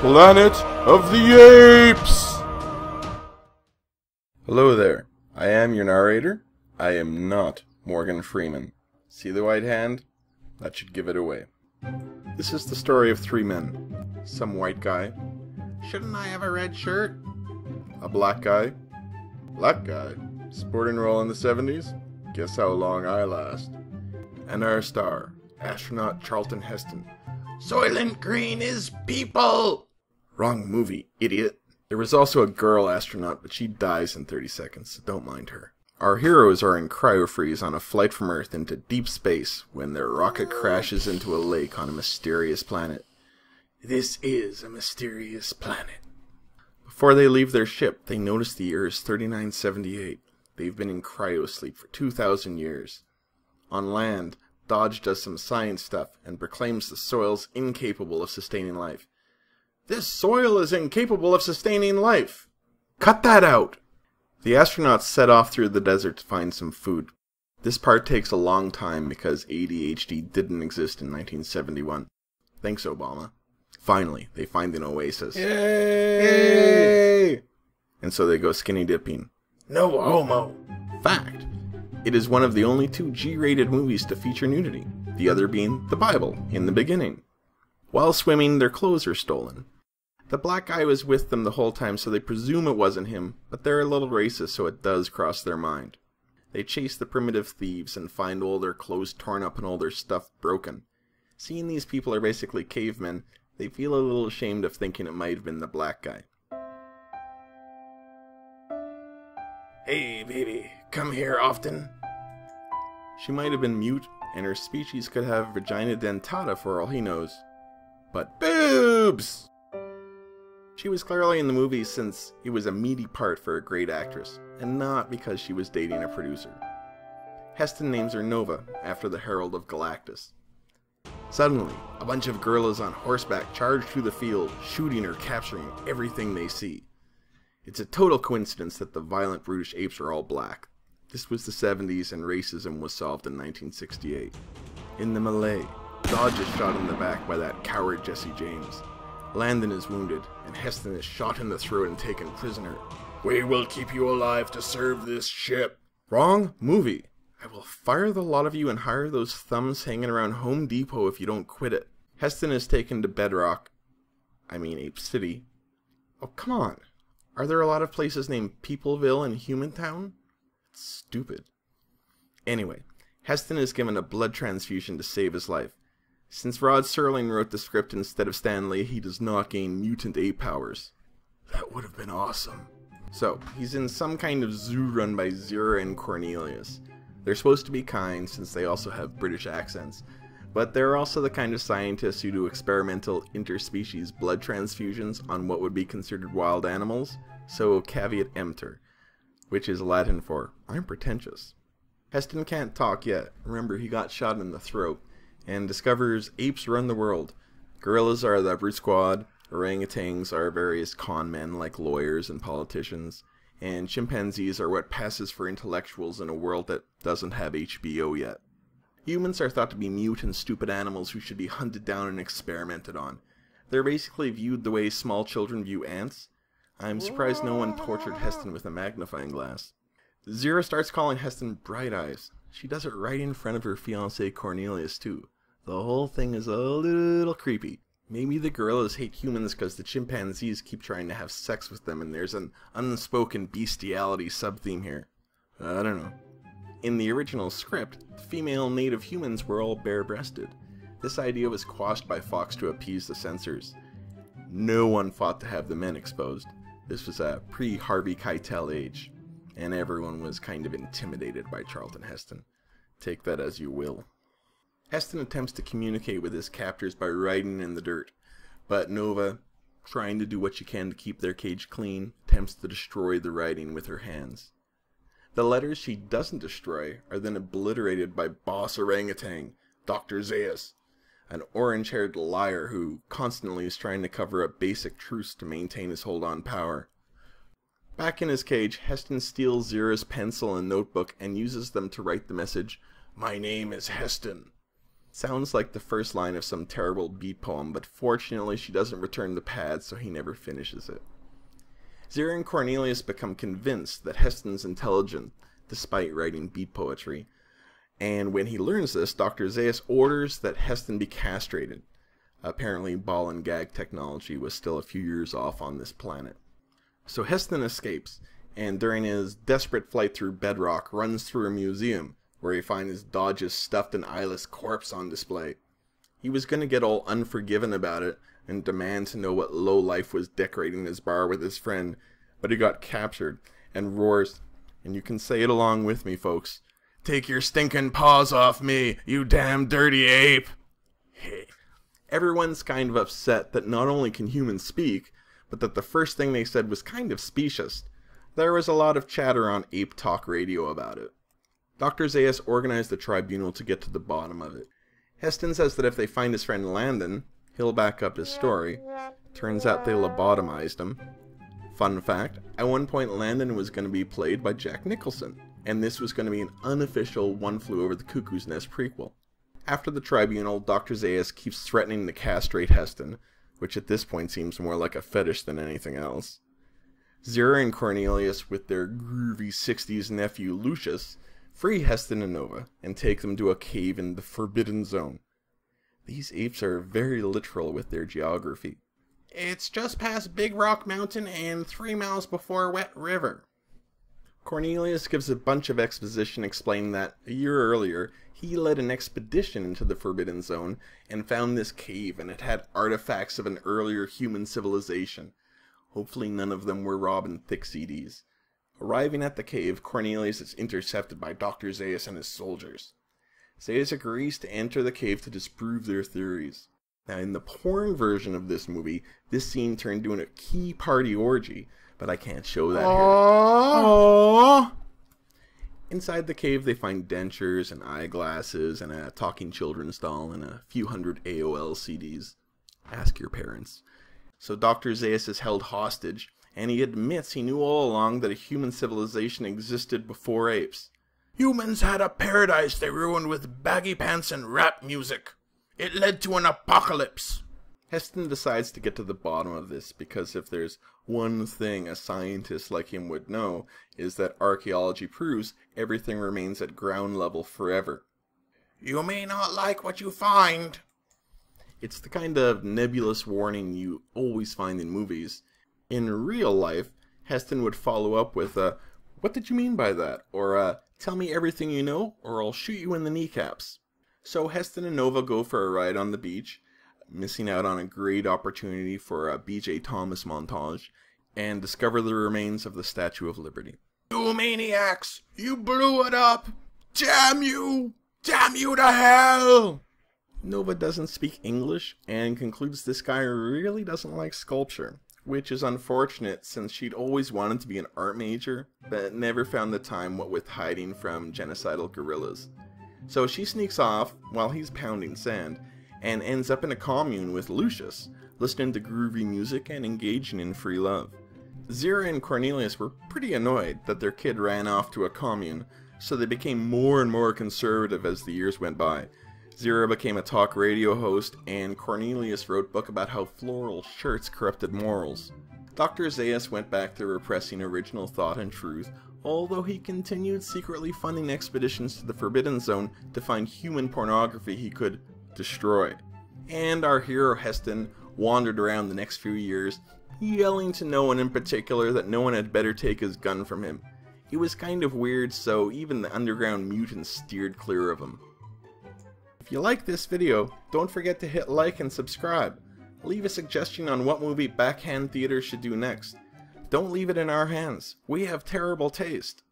Planet of the Apes! Hello there, I am your narrator. I am not Morgan Freeman. See the white hand? That should give it away. This is the story of three men. Some white guy. Shouldn't I have a red shirt? A black guy. Black guy? Sporting role in the 70s? Guess how long I last. And our star, astronaut Charlton Heston. Soylent Green is people! Wrong movie, idiot. There was also a girl astronaut, but she dies in 30 seconds, so don't mind her. Our heroes are in cryo-freeze on a flight from Earth into deep space when their rocket crashes into a lake on a mysterious planet. This is a mysterious planet. Before they leave their ship, they notice the year is 3978. They've been in cryo-sleep for 2,000 years. On land, Dodge does some science stuff and proclaims the soil's incapable of sustaining life. This soil is incapable of sustaining life! Cut that out! The astronauts set off through the desert to find some food. This part takes a long time because ADHD didn't exist in 1971. Thanks, Obama. Finally, they find an oasis. Yay! And so they go skinny dipping. No homo! Fact. It is one of the only two G-rated movies to feature nudity, the other being the Bible, in the beginning. While swimming, their clothes are stolen. The black guy was with them the whole time, so they presume it wasn't him, but they're a little racist, so it does cross their mind. They chase the primitive thieves and find all their clothes torn up and all their stuff broken. Seeing these people are basically cavemen, they feel a little ashamed of thinking it might have been the black guy. Hey, baby, come here often? She might have been mute, and her species could have vagina dentata for all he knows. But boobs! She was clearly in the movie since it was a meaty part for a great actress, and not because she was dating a producer. Heston names her Nova, after the Herald of Galactus. Suddenly, a bunch of gorillas on horseback charge through the field, shooting or capturing everything they see. It's a total coincidence that the violent, brutish apes are all black. This was the 70s and racism was solved in 1968. In the melee, Dodge is shot in the back by that coward Jesse James. Landon is wounded, and Heston is shot in the throat and taken prisoner. We will keep you alive to serve this ship. Wrong movie. I will fire the lot of you and hire those thumbs hanging around Home Depot if you don't quit it. Heston is taken to Ape City. Oh, come on. Are there a lot of places named Peopleville and Humantown? It's stupid. Anyway, Heston is given a blood transfusion to save his life. Since Rod Serling wrote the script instead of Stan Lee, he does not gain mutant ape powers. That would have been awesome. So, he's in some kind of zoo run by Zira and Cornelius. They're supposed to be kind since they also have British accents, but they're also the kind of scientists who do experimental interspecies blood transfusions on what would be considered wild animals, so caveat emptor, which is Latin for, I'm pretentious. Heston can't talk yet, remember he got shot in the throat, and discovers apes run the world. Gorillas are the brute squad, orangutans are various con men like lawyers and politicians, and chimpanzees are what passes for intellectuals in a world that doesn't have HBO yet. Humans are thought to be mute and stupid animals who should be hunted down and experimented on. They're basically viewed the way small children view ants. I'm surprised no one tortured Heston with a magnifying glass. Zira starts calling Heston Bright Eyes. She does it right in front of her fiancé Cornelius too. The whole thing is a little creepy. Maybe the gorillas hate humans because the chimpanzees keep trying to have sex with them and there's an unspoken bestiality sub-theme here. I don't know. In the original script, female native humans were all bare-breasted. This idea was quashed by Fox to appease the censors. No one fought to have the men exposed. This was a pre-Harvey Keitel age, and everyone was kind of intimidated by Charlton Heston. Take that as you will. Heston attempts to communicate with his captors by writing in the dirt, but Nova, trying to do what she can to keep their cage clean, attempts to destroy the writing with her hands. The letters she doesn't destroy are then obliterated by Boss Orangutan, Dr. Zaius, an orange-haired liar who constantly is trying to cover up basic truths to maintain his hold on power. Back in his cage, Heston steals Zira's pencil and notebook and uses them to write the message, "My name is Heston." Sounds like the first line of some terrible beat poem, but fortunately she doesn't return the pad, so he never finishes it. Zira and Cornelius become convinced that Heston's intelligent, despite writing beat poetry, and when he learns this, Dr. Zaius orders that Heston be castrated. Apparently ball and gag technology was still a few years off on this planet. So Heston escapes, and during his desperate flight through bedrock, runs through a museum, where he finds Dodge's stuffed and eyeless corpse on display. He was going to get all unforgiven about it, and demand to know what lowlife was decorating his bar with his friend, but he got captured, and roars, and you can say it along with me, folks, "Take your stinking paws off me, you damn dirty ape!" Hey. Everyone's kind of upset that not only can humans speak, but that the first thing they said was kind of specious. There was a lot of chatter on Ape Talk Radio about it. Dr. Zaius organized a tribunal to get to the bottom of it. Heston says that if they find his friend Landon, he'll back up his story. Turns out they lobotomized him. Fun fact, at one point Landon was going to be played by Jack Nicholson, and this was going to be an unofficial One Flew Over the Cuckoo's Nest prequel. After the tribunal, Dr. Zaius keeps threatening to castrate Heston, which at this point seems more like a fetish than anything else. Zira and Cornelius, with their groovy 60s nephew Lucius, free Heston and Nova, and take them to a cave in the Forbidden Zone. These apes are very literal with their geography. It's just past Big Rock Mountain and 3 miles before Wet River. Cornelius gives a bunch of exposition explaining that, a year earlier, he led an expedition into the Forbidden Zone and found this cave, and it had artifacts of an earlier human civilization. Hopefully none of them were Robin Thicke CDs. Arriving at the cave, Cornelius is intercepted by Dr. Zaius and his soldiers. Zaius agrees to enter the cave to disprove their theories. Now, in the porn version of this movie, this scene turned into a key party orgy, but I can't show that here. Aww. Inside the cave, they find dentures and eyeglasses and a talking children's doll and a few hundred AOL CDs. Ask your parents. So Dr. Zaius is held hostage, and he admits he knew all along that a human civilization existed before apes. Humans had a paradise they ruined with baggy pants and rap music. It led to an apocalypse. Heston decides to get to the bottom of this because if there's one thing a scientist like him would know, is that archaeology proves everything remains at ground level forever. You may not like what you find. It's the kind of nebulous warning you always find in movies. In real life, Heston would follow up with a, "What did you mean by that?" or a, "Tell me everything you know or I'll shoot you in the kneecaps." So Heston and Nova go for a ride on the beach, missing out on a great opportunity for a BJ Thomas montage, and discover the remains of the Statue of Liberty. "You maniacs! You blew it up! Damn you! Damn you to hell!" Nova doesn't speak English and concludes this guy really doesn't like sculpture, which is unfortunate since she'd always wanted to be an art major, but never found the time what with hiding from genocidal guerrillas. So she sneaks off while he's pounding sand, and ends up in a commune with Lucius, listening to groovy music and engaging in free love. Zira and Cornelius were pretty annoyed that their kid ran off to a commune, so they became more and more conservative as the years went by. Zira became a talk radio host, and Cornelius wrote a book about how floral shirts corrupted morals. Dr. Zaius went back to repressing original thought and truth, although he continued secretly funding expeditions to the Forbidden Zone to find human pornography he could destroy. And our hero Heston wandered around the next few years, yelling to no one in particular that no one had better take his gun from him. He was kind of weird, so even the underground mutants steered clear of him. If you like this video, don't forget to hit like and subscribe. Leave a suggestion on what movie Backhand Theater should do next. Don't leave it in our hands. We have terrible taste.